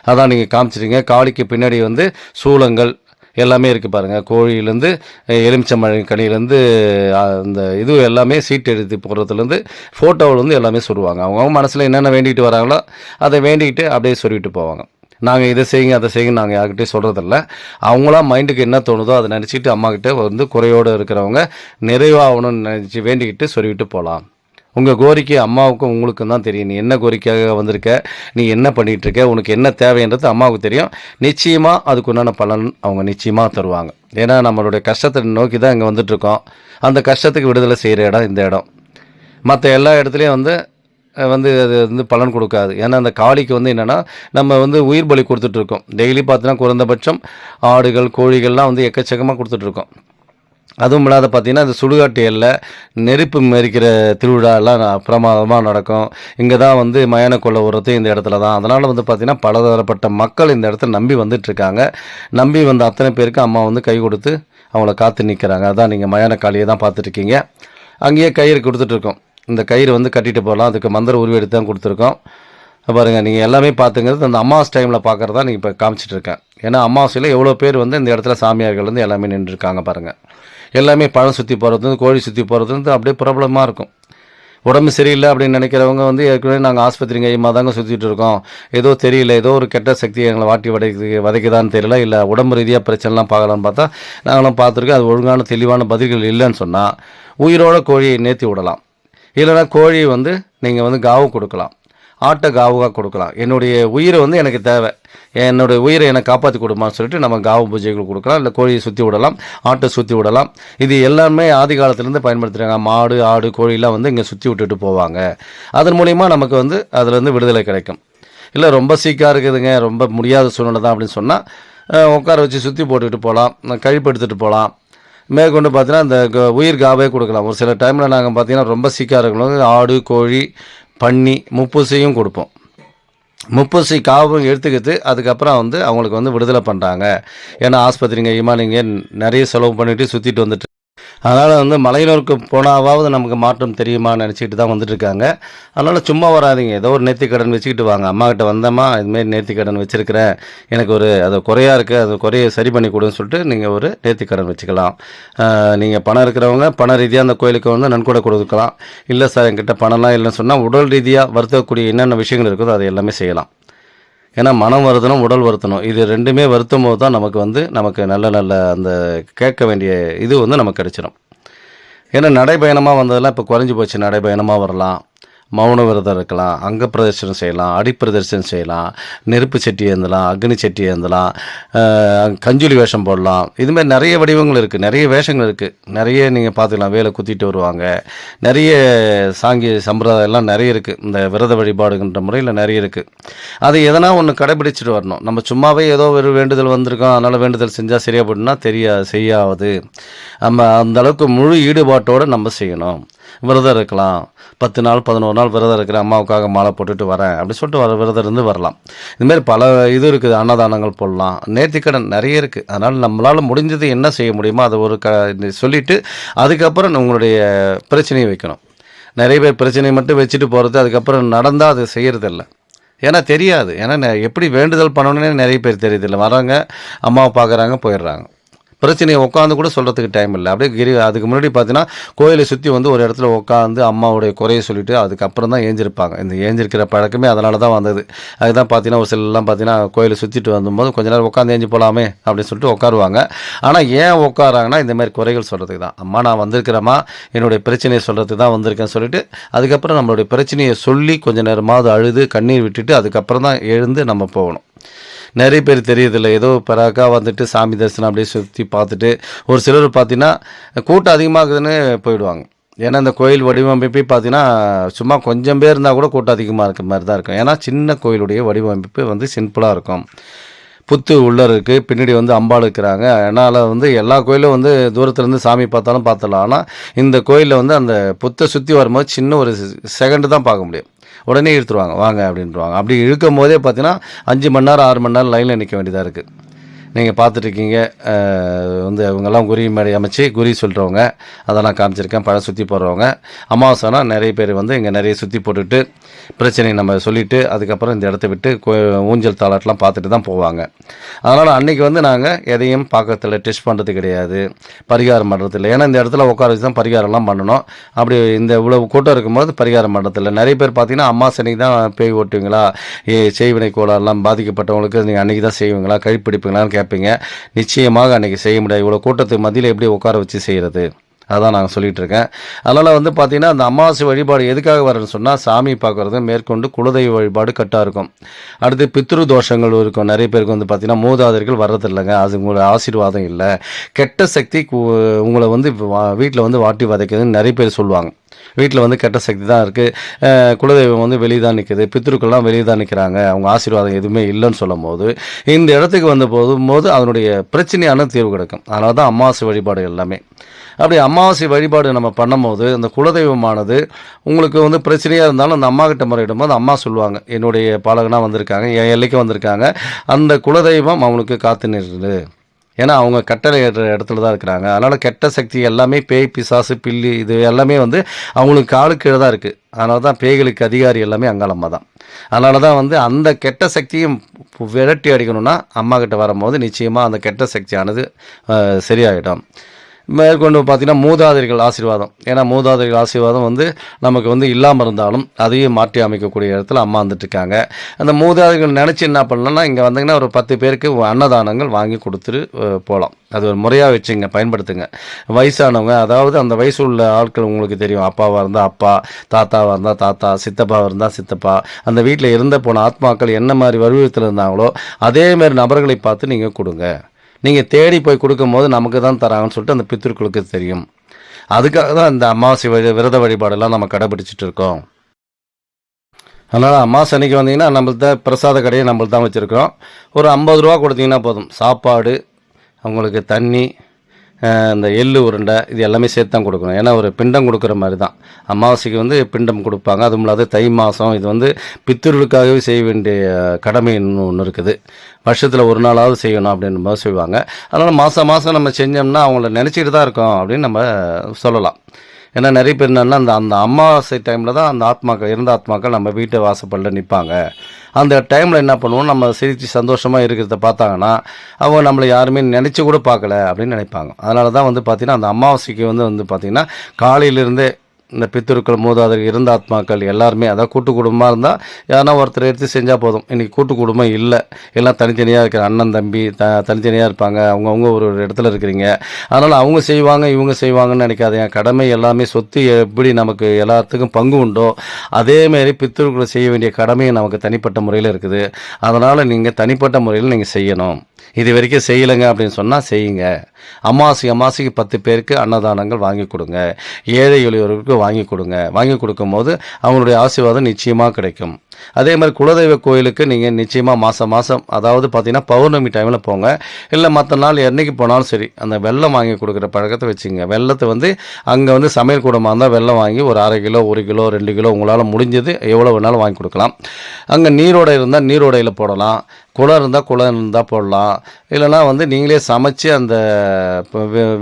அதான் நீங்கள் காமிச்சிட்டீங்க. காளிக்கு பின்னாடி வந்து சூளங்கள் எல்லாமே இருக்குது பாருங்கள். கோழியிலேருந்து, எலுமிச்சம்பழம் கனியிலேருந்து, அந்த இது எல்லாமே சீட்டு எழுதி போடுறதுலேருந்து, ஃபோட்டோவிலேருந்து எல்லாமே சொல்லுவாங்க. அவங்க மனசில் என்னென்ன வேண்டிகிட்டு வராங்களோ அதை வேண்டிக்கிட்டு அப்படியே சொல்லிட்டு போவாங்க. நாங்கள் இதை செய்யுங்க அதை செய்யுங்க நாங்கள் யார்கிட்டையும் சொல்கிறதில்ல. அவங்களாம் மைண்டுக்கு என்ன தோணுதோ அதை நினச்சிட்டு அம்மாக்கிட்ட வந்து குறையோடு இருக்கிறவங்க நிறைவாகணும்னு நினச்சி வேண்டிக்கிட்டு சொல்லிவிட்டு போகலாம். உங்கள் கோரிக்கை அம்மாவுக்கும் உங்களுக்கும் தான் தெரியும். நீ என்ன கோரிக்கையாக வந்திருக்க, நீ என்ன பண்ணிகிட்ருக்க, உனக்கு என்ன தேவைன்றது அம்மாவுக்கு தெரியும். நிச்சயமாக அதுக்குண்டான பலன் அவங்க நிச்சயமாக தருவாங்க. ஏன்னா நம்மளுடைய கஷ்டத்தை நோக்கி தான் இங்கே வந்துட்டுருக்கோம். அந்த கஷ்டத்துக்கு விடுதலை செய்கிற இடம் இந்த இடம். மற்ற எல்லா இடத்துலையும் வந்து அது வந்து பலன் கொடுக்காது. ஏன்னா அந்த காளிக்கு வந்து என்னென்னா நம்ம வந்து உயிர் பலி கொடுத்துட்ருக்கோம். டெய்லி பார்த்தீங்கன்னா குறைந்தபட்சம் ஆடுகள், கோழிகள்லாம் வந்து எக்கச்சக்கமாக கொடுத்துட்ருக்கோம். அதுவும் இல்லாத பார்த்திங்கன்னா இந்த சுடுகாட்டு எல்லை நெருப்பு மெரிக்கிற திருவிழாலாம் பிரமாதமாக நடக்கும். இங்கே தான் வந்து மயான கொள்ள உரத்து இந்த இடத்துல தான். அதனால் வந்து பார்த்திங்கன்னா பலதரப்பட்ட மக்கள் இந்த இடத்துல நம்பி வந்துட்டுருக்காங்க. நம்பி வந்த அத்தனை பேருக்கு அம்மா வந்து கை கொடுத்து அவங்கள காத்து நிற்கிறாங்க. அதான் நீங்கள் மயான காளியை தான் பார்த்துட்ருக்கீங்க. அங்கேயே கயிறு கொடுத்துட்ருக்கோம். இந்த கயிறு வந்து கட்டிட்டு போகலாம். அதுக்கு மந்திர உருவெடுத்து தான் கொடுத்துருக்கோம். பாருங்கள், நீங்கள் எல்லாமே பார்த்துங்கிறது அந்த அமாவாசை டைமில் பார்க்குறதா நீங்கள் இப்போ காமிச்சிட்ருக்கேன். ஏன்னா அமாவாசையில் எவ்வளோ பேர் வந்து இந்த இடத்துல சாமியார்கள் வந்து எல்லாமே நின்றுருக்காங்க பாருங்கள். எல்லாமே பழம் சுற்றி போகிறது, கோழி சுற்றி போகிறது அப்படியே பிரபலமாக இருக்கும். உடம்பு சரியில்லை அப்படின்னு நினைக்கிறவங்க வந்து ஏற்கனவே நாங்கள் ஆஸ்பத்திரி கையமாக தாங்க சுற்றிட்டு இருக்கோம், ஏதோ தெரியல, ஏதோ ஒரு கெட்ட சக்தி எங்களை வாட்டி வதைக்குதான்னு தெரியல, இல்லை உடம்பு ரீதியாக பிரச்சனைலாம் பார்க்கலான்னு பார்த்தா நாங்களும் பார்த்துருக்கோம். அது ஒழுங்கான தெளிவான பதில்கள் இல்லைன்னு சொன்னால் உயிரோட கோழியை நேர்த்தி விடலாம். இல்லைனா கோழி வந்து நீங்கள் வந்து காவு கொடுக்கலாம், ஆட்டை காவுகாக கொடுக்கலாம். என்னுடைய உயிரை வந்து எனக்கு தேவை, என்னுடைய உயிரை எனக்கு காப்பாற்றி கொடுமான்னு சொல்லிட்டு நம்ம காவு பூஜைகள் கொடுக்கலாம். இல்லை கோழியை சுற்றி விடலாம், ஆட்டை சுற்றி விடலாம். இது எல்லாமே ஆதி காலத்துலேருந்து பயன்படுத்துகிறாங்க. மாடு, ஆடு, கோழிலாம் வந்து இங்கே சுற்றி விட்டுட்டு போவாங்க. அதன் மூலிமா நமக்கு வந்து அதுலேருந்து விடுதலை கிடைக்கும். இல்லை ரொம்ப சீக்காக இருக்குதுங்க, ரொம்ப முடியாத சூழ்நிலை தான் அப்படின்னு சொன்னால் உட்கார வச்சு சுற்றி போட்டுக்கிட்டு போகலாம், கழிப்பு எடுத்துகிட்டு போகலாம். மேற்கொண்டு பார்த்தீங்கன்னா இந்த உயிர் காவே கொடுக்கலாம். ஒரு சில டைமில் நாங்கள் பார்த்தீங்கன்னா ரொம்ப சீக்காக இருக்கணும், ஆடு, கோழி, பன்னி, முப்பூசியும் கொடுப்போம். முப்பூசி காவும் எடுத்துக்கிட்டு அதுக்கப்புறம் வந்து அவங்களுக்கு வந்து விடுதலை பண்ணுறாங்க. ஏன்னா ஆஸ்பத்திரிங்க நீங்கள் நிறைய செலவு பண்ணிவிட்டு சுற்றிட்டு வந்துட்டு, அதனால் வந்து மலையினருக்கு போனாவது நமக்கு மாற்றம் தெரியுமான்னு நினச்சிக்கிட்டு தான் வந்துட்டுருக்காங்க. அதனால் சும்மா வராதிங்க, ஏதோ ஒரு நேர்த்திக்கடன் வச்சுக்கிட்டு வாங்க. அம்மாக்கிட்ட வந்தோமா இதுமாரி நேர்த்திக்கடன் வச்சுருக்கிறேன், எனக்கு ஒரு அது குறையாக இருக்குது, அது குறைய சரி பண்ணி கொடுன்னு சொல்லிட்டு நீங்கள் ஒரு நேர்த்திக்கடன் வச்சுக்கலாம். நீங்கள் பணம் இருக்கிறவங்க பண ரீதியாக அந்த கோயிலுக்கு வந்து நன்கொடை கொடுக்கலாம். இல்லை சார் என்கிட்ட பணம்லாம் இல்லைன்னு சொன்னால் உடல் ரீதியாக வருத்தக்கூடிய என்னென்ன விஷயங்கள் இருக்குதோ அதை எல்லாமே செய்யலாம். ஏன்னா மனம் வருத்தணும், உடல் வருத்தணும், இது ரெண்டுமே வருத்தும் போது தான் நமக்கு நல்ல அந்த கேட்க வேண்டிய இது வந்து நமக்கு கிடைச்சிடும். ஏன்னா நடைபயணமாக வந்ததெல்லாம் இப்போ குறைஞ்சி போச்சு. நடைபயணமாக வரலாம், மௌன விரதம் இருக்கலாம், அங்க பிரதர்ஷனம் செய்யலாம், அடிப்பிரதர்ஷனம் செய்யலாம், நெருப்பு சட்டி ஏந்தலாம், அக்னி சட்டி ஏந்தலாம், கஞ்சுலி வேஷம் போடலாம். இதுமாதிரி நிறைய வடிவங்கள் இருக்குது, நிறைய வேஷங்கள் இருக்குது. நிறைய நீங்கள் பார்த்துக்கலாம், வேலை குத்திட்டு வருவாங்க. நிறைய சாங்கிய சம்பிரதாயம்லாம் நிறைய இருக்குது. இந்த விரத வழிபாடுகின்ற முறையில் நிறைய இருக்குது. அது எதனா ஒன்று கடைபிடிச்சிட்டு வரணும். நம்ம சும்மாவே ஏதோ ஒரு வேண்டுதல் வந்திருக்கோம், அதனால் வேண்டுதல் செஞ்சால் சரியாக போட்டுனா செய்யாது. நம்ம அந்தளவுக்கு முழு ஈடுபாட்டோடு நம்ம செய்யணும். விரதம் இருக்கலாம், 10 நாள் 11 நாள் விரதம் இருக்கிறேன், அம்மாவுக்காக மாலை போட்டுட்டு வரேன் அப்படின்னு சொல்லிட்டு விரதம் இருந்து வரலாம். இதுமாரி பல இது இருக்குது. அன்னதானங்கள் போடலாம், நேர்த்திக்கடன் நிறைய இருக்குது. அதனால் நம்மளால் முடிஞ்சது என்ன செய்ய முடியுமோ அதை ஒரு சொல்லிவிட்டு அதுக்கப்புறம் உங்களுடைய பிரச்சனையை வைக்கணும். நிறைய பேர் பிரச்சனையை மட்டும் வச்சுட்டு போகிறது, அதுக்கப்புறம் நடந்தால் அது செய்கிறதில்ல. ஏன்னா தெரியாது. ஏன்னா எப்படி வேண்டுதல் பண்ணணுன்னே நிறைய பேர் தெரியுதில்லை. வராங்க, அம்மாவை பார்க்குறாங்க, போயிடுறாங்க. பிரச்சனையை உட்காந்து கூட சொல்கிறதுக்கு டைம் இல்லை. அப்படியே அதுக்கு முன்னாடி பார்த்தீங்கன்னா கோயிலை சுற்றி வந்து ஒரு இடத்துல உட்காந்து அம்மாவுடைய குறையை சொல்லிவிட்டு அதுக்கப்புறம் தான் ஏஞ்சிருப்பாங்க. இந்த ஏஞ்சிருக்கிற பழக்கமே அதனால தான் வந்தது. அதுதான் பார்த்தீங்கன்னா ஒரு சிலர்லாம் பார்த்தீங்கன்னா கோயிலை சுற்றிட்டு வரும்போது கொஞ்ச நேரம் உட்காந்து ஏஞ்சி போகலாமே அப்படின்னு சொல்லிட்டு உட்காருவாங்க. ஆனால் ஏன் உட்காராங்கன்னா இந்தமாதிரி குறைகள் சொல்கிறதுக்கு தான். அம்மா நான் வந்திருக்கிறேம்மா, என்னுடைய பிரச்சனையை சொல்கிறதுக்கு தான் வந்திருக்கேன்னு சொல்லிட்டு அதுக்கப்புறம் நம்மளுடைய பிரச்சனையை சொல்லி கொஞ்சம் நேரமாவது அழுது கண்ணீர் விட்டுட்டு அதுக்கப்புறம் தான் எழுந்து நம்ம போகணும். நிறைய பேர் தெரியறதில்லை, ஏதோ பிறக்கா வந்துட்டு சாமி தரிசனம் அப்படியே சுற்றி பார்த்துட்டு ஒரு சிலர் பார்த்தீங்கன்னா கூட்டம் அதிகமாகுதுன்னு போயிடுவாங்க. ஏன்னா இந்த கோயில் வடிவமைப்பே பார்த்தீங்கன்னா சும்மா கொஞ்சம் பேர் இருந்தால் கூட கூட்டம் அதிகமாக இருக்க மாதிரி தான் இருக்கும். ஏன்னா சின்ன கோயிலுடைய வடிவமைப்பு வந்து சிம்பிளாக இருக்கும். புத்து உள்ளே இருக்குது, பின்னாடி வந்து அம்பாள் இருக்கிறாங்க. அதனால் வந்து எல்லா கோயிலும் வந்து தூரத்துலேருந்து சாமி பார்த்தாலும் பார்த்துடலாம். ஆனால் இந்த கோயிலில் வந்து அந்த புத்தை சுற்றி வரும்போது சின்ன ஒரு செகண்டு தான் பார்க்க முடியும். உடனே இழுத்துருவாங்க, வாங்க அப்படின்ட்டுருவாங்க. அப்படி இழுக்கும் போதே பார்த்தீங்கன்னா 5 மணி நேரம் 6 மணி நேரம் லைனில் நிற்க வேண்டியதாக இருக்குது. நீங்கள் பார்த்துட்ருக்கீங்க. வந்து இவங்கெல்லாம் குறி மேடை அமைச்சு குறி சொல்கிறவங்க அதெல்லாம் காமிச்சிருக்கேன். பழம் சுற்றி போடுறவங்க அமாவாசைனா நிறைய பேர் வந்து இங்கே நிறைய சுற்றி போட்டுட்டு பிரச்சனையை நம்ம சொல்லிவிட்டு அதுக்கப்புறம் இந்த இடத்த விட்டு ஊஞ்சல் தாளாட்டெலாம் பார்த்துட்டு தான் போவாங்க. அதனால் அன்றைக்கி வந்து நாங்கள் எதையும் பார்க்கறதில்ல, டெஸ்ட் பண்ணுறது கிடையாது, பரிகாரம் பண்ணுறதில்ல. ஏன்னா இந்த இடத்துல உட்கார வச்சு தான் பரிகாரம்லாம் பண்ணணும். அப்படி இந்த இவ்வளோ கூட்டம் இருக்கும்போது பரிகாரம் பண்ணுறதில்ல. நிறைய பேர் பார்த்தீங்கன்னா அமாவாசைக்கு தான் பேய் ஓட்டுவீங்களா, செய்வினை கோளாறுலாம் பாதிக்கப்பட்டவங்களுக்கு நீங்கள் அன்றைக்கி தான் செய்வீங்களா, கழிப்பிடிப்பீங்களான்னு கேட்பீங்க. நிச்சயமாக அன்றைக்கி செய்ய முடியாது. இவ்வளோ கூட்டத்துக்கு மத்தியில் எப்படி உட்கார வச்சு செய்கிறது, அதான் நாங்கள் சொல்லிகிட்டு இருக்கேன். அதனால் வந்து பார்த்திங்கன்னா அந்த அமாவாசை வழிபாடு எதுக்காக வரேன்னு சொன்னால் சாமி பார்க்குறது, மேற்கொண்டு குலதெய்வ வழிபாடு கட்டாக இருக்கும். அடுத்து பித்ரு தோஷங்கள் இருக்கும். நிறைய பேருக்கு வந்து பார்த்திங்கன்னா மூதாதையர்கள் வர்றதில்லைங்க, அது உங்களோட ஆசீர்வாதம் இல்லை, கெட்ட சக்தி உங்களை வந்து வீட்டில் வந்து வாட்டி வதைக்குதுன்னு நிறைய பேர் சொல்லுவாங்க. வீட்டில் வந்து கெட்ட சக்தி தான் இருக்குது, குலதெய்வம் வந்து வெளியே தான் நிற்குது, பித்ருக்கள்லாம் வெளியே தான் நிற்கிறாங்க, அவங்க ஆசீர்வாதம் எதுவுமே இல்லைன்னு சொல்லும் போது இந்த இடத்துக்கு வந்து போகும்போது அதனுடைய பிரச்சனையான தீர்வு கிடைக்கும். அதனால தான் அமாவாசை வழிபாடு எல்லாமே. அப்படி அமாவாசை வழிபாடு நம்ம பண்ணும்போது அந்த குலதெய்வமானது உங்களுக்கு வந்து பிரச்சனையாக இருந்தாலும் அந்த அம்மா கிட்ட முறையிடும்போது அம்மா சொல்லுவாங்க, என்னுடைய பாலகனாக வந்திருக்காங்க, என் எல்லைக்கு வந்திருக்காங்க, அந்த குலதெய்வம் அவனுக்கு காத்து நிறுது, ஏன்னா அவங்க கட்டளை இடத்துல தான் இருக்கிறாங்க. அதனால் கெட்ட சக்தி எல்லாமே பேய், பிசாசு, பில்லி இது எல்லாமே வந்து அவங்களுக்கு காலு கீழே தான் இருக்குது. அதனால தான் பேய்களுக்கு அதிகாரி எல்லாமே அங்காளம்மா தான். அதனால தான் வந்து அந்த கெட்ட சக்தியும் விரட்டி அடிக்கணும்னா அம்மாக்கிட்ட வரும்போது நிச்சயமாக அந்த கெட்ட சக்தியானது சரியாயிடும். மேற்கொண்டு பார்த்திங்கன்னா மூதாதையர்கள் ஆசீர்வாதம். ஏன்னா மூதாதையர்கள் ஆசீர்வாதம் வந்து நமக்கு வந்து இல்லாமல் இருந்தாலும் அதையும் மாற்றி அமைக்கக்கூடிய இடத்துல அம்மா வந்துட்டுருக்காங்க. அந்த மூதாதையர்கள் நினச்சி என்ன பண்ணலாம்னா இங்கே வந்தீங்கன்னா ஒரு 10 பேருக்கு அன்னதானங்கள் வாங்கி கொடுத்துட்டு போகலாம். அது ஒரு முறையாக வச்சுங்க, பயன்படுத்துங்க. வயசானவங்க, அதாவது அந்த வயசு உள்ள ஆட்கள் உங்களுக்கு தெரியும், அப்பாவாக இருந்தால் அப்பா, தாத்தாவாக இருந்தால் தாத்தா, சித்தப்பாவாக இருந்தால் சித்தப்பா, அந்த வீட்டில் இருந்த போன ஆத்மாக்கள் என்ன மாதிரி வடிவத்தில் இருந்தாங்களோ அதேமாரி நபர்களை பார்த்து நீங்கள் கொடுங்க. நீங்கள் தேடி போய் கொடுக்கும்போது நமக்கு தான் தராங்கன்னு சொல்லிட்டு அந்த பித்திருக்களுக்கு தெரியும். அதுக்காக தான் இந்த அமாவாசை விரத வழிபாடெல்லாம் நம்ம கடைபிடிச்சிட்டு இருக்கோம். அதனால் அமாவாசை அன்னைக்கு வந்தீங்கன்னா நம்மள்ட்ட பிரசாத கடையை நம்மள்ட்ட தான் வச்சுருக்கிறோம். ஒரு 50 ரூபா கொடுத்தீங்கன்னா போதும். சாப்பாடு, அவங்களுக்கு தண்ணி, இந்த எள்ளு உருண்டை இது எல்லாமே சேர்த்து தான் கொடுக்கணும். ஏன்னா ஒரு பிண்டம் கொடுக்குற மாதிரி தான். அமாவாசைக்கு வந்து பிண்டம் கொடுப்பாங்க. அதுவும் இல்லாத தை மாதம் இது வந்து பித்திருக்காகவே செய்ய வேண்டிய கடமை ஒன்று இருக்குது. வருஷத்தில் ஒரு நாளாவது செய்யணும் அப்படின்னு போது செய்வாங்க. அதனால் மாதம் மாதம் நம்ம செஞ்சோம்னா அவங்கள நினச்சிட்டு தான் இருக்கோம் அப்படின்னு நம்ம சொல்லலாம். ஏன்னா நிறைய பேர் என்னென்னா அந்த அமாவாசை டைமில் தான் அந்த ஆத்மாக்கள், இறந்த ஆத்மாக்கள் நம்ம வீட்டை வாசப்படில் நிற்பாங்க. அந்த டைமில் என்ன பண்ணுவோம், நம்ம சிரித்து சந்தோஷமாக இருக்கிறத பார்த்தாங்கன்னா அவங்க நம்மளை யாருமே நினச்சி கூட பார்க்கல அப்படின்னு நினைப்பாங்க. அதனால தான் வந்து பார்த்திங்கன்னா அந்த அமாவாசைக்கு வந்து பார்த்திங்கன்னா காலையிலேருந்தே இந்த பித்திருக்கள், மூதாதையர், இருந்த ஆத்மாக்கள் எல்லாருமே, அதாவது கூட்டு குடும்பமாக இருந்தால் யாரா ஒருத்தர் எடுத்து செஞ்சால் போதும். இன்றைக்கி கூட்டு குடும்பம் இல்லை, எல்லாம் தனித்தனியாக இருக்கிற அண்ணன் தம்பி தனித்தனியாக இருப்பாங்க. அவங்கவுங்க ஒரு இடத்துல இருக்கிறீங்க. அதனால் அவங்க செய்வாங்க இவங்க செய்வாங்கன்னு நினைக்காதீங்க. கடமை எல்லாமே, சொத்து எப்படி நமக்கு எல்லாத்துக்கும் பங்கு உண்டோ அதேமாரி பித்திருக்களை செய்ய வேண்டிய கடமையும் நமக்கு தனிப்பட்ட முறையில் இருக்குது. அதனால் நீங்கள் தனிப்பட்ட முறையில் நீங்கள் செய்யணும். இது வரைக்கும் செய்யலைங்க அப்படின்னு சொன்னால் செய்யுங்க. அமாவாசைக்கு 10 பேருக்கு அன்னதானங்கள் வாங்கி கொடுங்க. ஏழை எளியோருக்கு வாங்கி கொடுங்க. வாங்கி கொடுக்கும் போது அவங்களுடைய ஆசீர்வாதம் நிச்சயமாக கிடைக்கும். அதே மாதிரி குலதெய்வ கோயிலுக்கு நீங்கள் நிச்சயமாக மாதம் அதாவது பார்த்தீங்கன்னா பௌர்ணமி டைமில் போங்க. இல்லை மற்ற நாள் என்றைக்கு போனாலும் சரி, அந்த வெல்லம் வாங்கி கொடுக்குற பழக்கத்தை வச்சுங்க. வெல்லத்தை வந்து அங்கே வந்து சமையல் கூடமாக இருந்தால் வெல்லம் வாங்கி ஒரு 1/2 கிலோ, 1 கிலோ, 2 கிலோ உங்களால் முடிஞ்சது எவ்வளோ வேணாலும் வாங்கி கொடுக்கலாம். அங்கே நீரோடை இருந்தால் நீரோடையில் போடலாம். குளம் இருந்தால் போடலாம். இல்லைனா வந்து நீங்களே சமைச்சு அந்த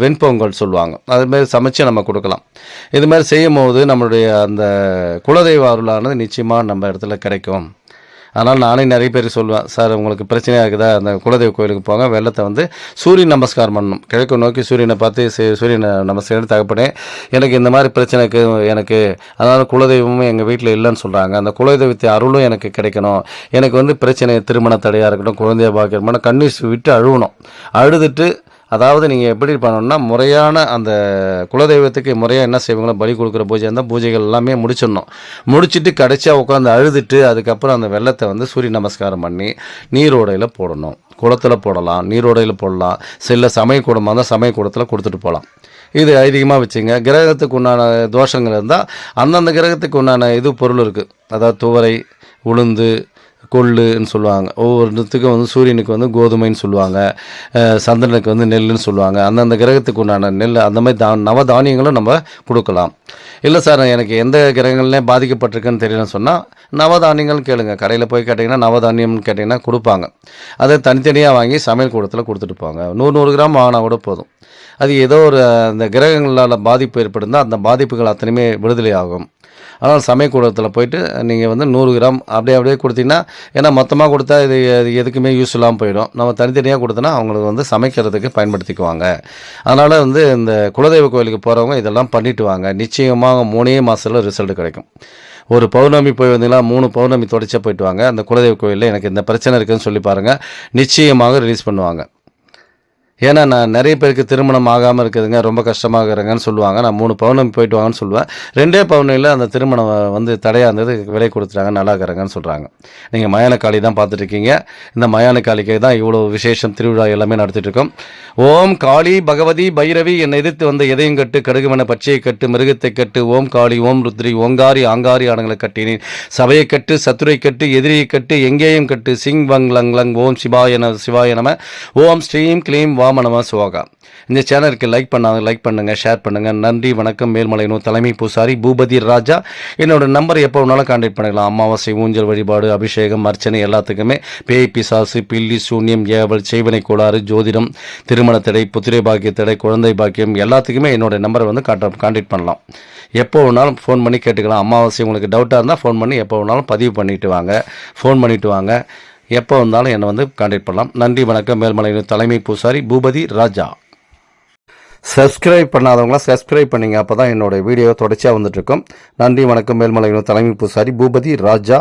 வெண்பொங்கல் சொல்லுவாங்க, அதுமாரி சமைச்சு நம்ம கொடுக்கலாம். இதுமாதிரி செய்யும் போது நம்மளுடைய அந்த குலதெய்வ அருளானது நிச்சயமாக நம்ம இடத்துல கிடைக்கும். அதனால் நானே நிறைய பேர் சொல்லுவேன், சார் உங்களுக்கு பிரச்சனையாக இருக்குதா, அந்த குலதெய்வ கோயிலுக்கு போங்க, வெள்ளத்தை வந்து சூரியன் நமஸ்காரம் பண்ணணும். கிழக்கு நோக்கி சூரியனை பார்த்து சூரியனை நமஸ்காரம் தகப்பனே எனக்கு இந்த மாதிரி பிரச்சனைக்கு எனக்கு, அதனால் குலதெய்வமும் எங்கள் வீட்டில் இல்லைன்னு சொல்கிறாங்க. அந்த குலதெய்வத்தை அருளும் எனக்கு கிடைக்கணும். எனக்கு வந்து பிரச்சனை, திருமண தடையாக இருக்கட்டும், குழந்தைய பாக்கியமான கண்ணீர் விட்டு அழுவணும். அழுதுட்டு, அதாவது நீங்கள் எப்படி பண்ணணும்னா முறையான அந்த குலதெய்வத்துக்கு முறையாக என்ன செய்வாங்களோ, பலி கொடுக்குற பூஜை இருந்தால் பூஜைகள் எல்லாமே முடிச்சிடணும். முடிச்சுட்டு கடைசியாக உட்காந்து அழுதுட்டு அதுக்கப்புறம் அந்த வெள்ளத்தை வந்து சூரிய நமஸ்காரம் பண்ணி நீரோடையில் போடணும். குளத்தில் போடலாம், நீரோடையில் போடலாம். சில சமய கூடமாக இருந்தால் சமய கூடத்தில் கொடுத்துட்டு போகலாம். இது ஐதீகமாக வச்சுங்க. கிரகத்துக்கு உண்டான தோஷங்கள் இருந்தால் அந்தந்த கிரகத்துக்கு உண்டான பொருள் இருக்குது. அதாவது துவரை, உளுந்து, கொள்ளுன்னு சொல்லுவாங்க. ஒவ்வொருத்துக்கும் வந்து சூரியனுக்கு வந்து கோதுமைன்னு சொல்லுவாங்க, சந்திரனுக்கு வந்து நெல்லுன்னு சொல்லுவாங்க. அந்தந்த கிரகத்துக்கு உண்டான நெல் அந்த மாதிரி நவதானியங்களும் நம்ம கொடுக்கலாம். இல்லை சார் எனக்கு எந்த கிரகங்கள்லேயும் பாதிக்கப்பட்டிருக்குன்னு தெரியலன்னு சொன்னால் நவதானியங்கள் கேளுங்க. கடையில் போய் கேட்டிங்கன்னா நவதானியம்னு கேட்டிங்கன்னா கொடுப்பாங்க. அதை தனித்தனியாக வாங்கி சமையல் கூடத்தில் கொடுத்துட்டு போங்க. 100 கிராம் வாங்கினா கூட போதும். அது ஏதோ ஒரு அந்த கிரகங்களால் பாதிப்பு ஏற்படுந்தால் அந்த பாதிப்புகள் அத்தனையுமே விடுதலை ஆகும். அதனால் சமயக்கூடத்தில் போயிட்டு நீங்கள் வந்து 100 கிராம் அப்படியே கொடுத்தீங்கன்னா, ஏன்னா மொத்தமாக கொடுத்தா இது எதுக்குமே யூஸ் இல்லாமல் போயிடும். நம்ம தனித்தனியாக கொடுத்தோன்னா அவங்களுக்கு வந்து சமைக்கிறதுக்கு பயன்படுத்திக்குவாங்க. அதனால் வந்து இந்த குலதெய்வ கோயிலுக்கு போகிறவங்க இதெல்லாம் பண்ணிட்டு வாங்க. நிச்சயமாக 3 மாதத்தில் ரிசல்ட் கிடைக்கும். ஒரு பௌர்ணமி போய் வந்தீங்கன்னா 3 பௌர்ணமி தொடர்ச்சியாக போயிட்டு வாங்க. அந்த குலதெய்வ கோயிலில் எனக்கு இந்த பிரச்சனை இருக்குதுன்னு சொல்லி பாருங்கள், நிச்சயமாக ரிலீஸ் பண்ணுவாங்க. ஏன்னா நான் நிறைய பேருக்கு திருமணம் ஆகாமல் இருக்குதுங்க, ரொம்ப கஷ்டமாகறங்கன்னு சொல்லுவாங்க. நான் 3 பௌர்ணமி போயிட்டு வாங்கன்னு சொல்லுவேன். 2 பௌர்ணமியில் அந்த திருமணம் வந்து தடையாக இருந்தது, விலை கொடுத்துட்டாங்க, நல்லா இருக்கிறாங்கன்னு சொல்கிறாங்க. நீங்கள் மயானக்காளி தான் பார்த்துட்ருக்கீங்க. இந்த மயானக்காளிக்கு தான் இவ்வளோ விசேஷம், திருவிழா எல்லாமே நடத்திட்டுருக்கோம். ஓம் காளி பகவதி பைரவி, என்னை எதிர்த்து வந்த எதையும் கட்டு, கடுகுமன பச்சையை கட்டு, மிருகத்தை கட்டு, ஓம் காளி ஓம் ருத்ரி ஓங்காரி ஆங்காரி ஆனங்களை கட்டினேன். சபையை கட்டு, சத்துரை கட்டு, எதிரியை கட்டு, எங்கேயும் கட்டு, சிங் வங் லங் லங், ஓம் சிவாய நம, ஓம் ஸ்ரீம் க்ளீம் ஓம் நம சிவாயா. இந்த சேனலுக்கு லைக் பண்ணாங்க லைக் பண்ணுங்கள், ஷேர் பண்ணுங்கள். நன்றி வணக்கம். மேல்மலையனூர் தலைமை பூசாரி பூபதி ராஜா. என்னோட நம்பர் எப்போ வேணாலும் கான்டாக்ட் பண்ணிக்கலாம். அமாவாசை, ஊஞ்சல் வழிபாடு, அபிஷேகம், அர்ச்சனை எல்லாத்துக்குமே பேய், பிசாசு, பில்லி, சூன்யம், ஏவல், செய்வனை கோளாறு, ஜோதிடம், திருமண தடை, புத்திரை பாக்கிய தடை, குழந்தை பாக்கியம் எல்லாத்துக்குமே என்னோட நம்பரை வந்து கான்டாக்ட் பண்ணலாம். எப்போ வேணாலும் ஃபோன் பண்ணி கேட்டுக்கலாம். அமாவாசை உங்களுக்கு டவுட்டாக இருந்தால் ஃபோன் பண்ணி எப்போ வேணாலும் பதிவு பண்ணிவிட்டு வாங்க, ஃபோன் பண்ணிவிட்டு வாங்க. எப்போ வந்தாலும் என்னை வந்து கான்டாக்ட் பண்ணலாம். நன்றி வணக்கம். மேல்மலையனூர் தலைமை பூசாரி பூபதி ராஜா. சப்ஸ்கிரைப் பண்ணாதவங்களாம் சப்ஸ்கிரைப் பண்ணிங்க, அப்போ தான் என்னோடய வீடியோ தொடர்ச்சியாக வந்துட்டுருக்கும். நன்றி வணக்கம். மேல்மலையனூர் தலைமை பூசாரி பூபதி ராஜா.